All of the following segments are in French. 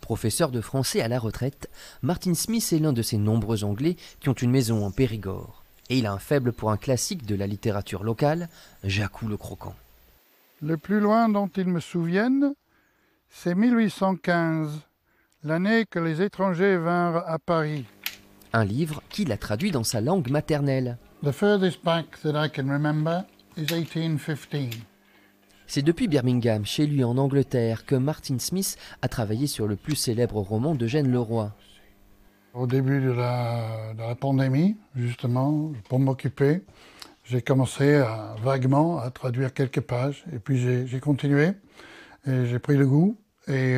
Professeur de français à la retraite, Martin Smith est l'un de ces nombreux Anglais qui ont une maison en Périgord. Et il a un faible pour un classique de la littérature locale, Jacou le Croquant. Le plus loin dont ils me souviennent, c'est 1815, l'année que les étrangers vinrent à Paris. Un livre qu'il a traduit dans sa langue maternelle. The furthest back that I can remember is 1815. C'est depuis Birmingham, chez lui en Angleterre, que Martin Smith a travaillé sur le plus célèbre roman d'Eugène Leroy. Au début de la pandémie, justement, pour m'occuper, j'ai commencé vaguement à traduire quelques pages. Et puis j'ai continué, et j'ai pris le goût. Et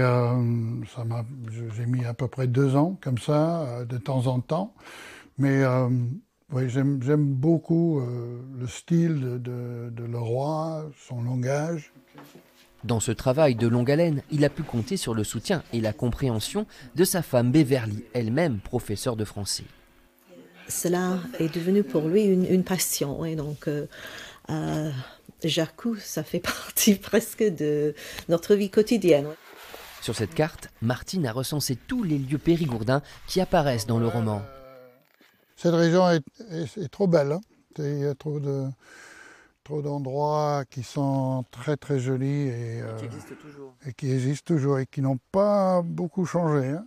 j'ai mis à peu près 2 ans, comme ça, de temps en temps. Mais oui, j'aime beaucoup le style de Leroy, son langage. Dans ce travail de longue haleine, il a pu compter sur le soutien et la compréhension de sa femme Beverly, elle-même professeure de français. Cela est devenu pour lui une passion. Et donc, Jacou, ça fait partie presque de notre vie quotidienne. Sur cette carte, Martine a recensé tous les lieux périgourdins qui apparaissent dans le roman. Cette région est trop belle, hein. Il y a trop d'endroits qui sont très très jolis et qui existent toujours et qui n'ont pas beaucoup changé, hein.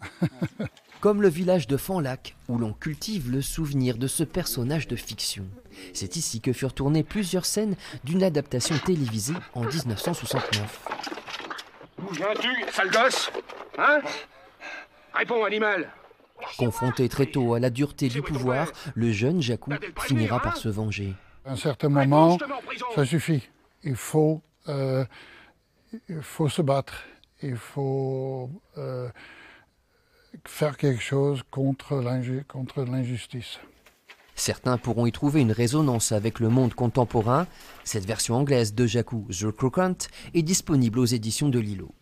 Comme le village de Fanlac, où l'on cultive le souvenir de ce personnage de fiction. C'est ici que furent tournées plusieurs scènes d'une adaptation télévisée en 1969. D'où viens-tu, sale gosse? Hein? Réponds, animal! Confronté très tôt à la dureté du pouvoir, le jeune Jacou finira par se venger. À un certain moment, ça suffit. Il faut se battre. Il faut faire quelque chose contre l'injustice. Certains pourront y trouver une résonance avec le monde contemporain. Cette version anglaise de Jacou, The Croquant, est disponible aux éditions de Lillo.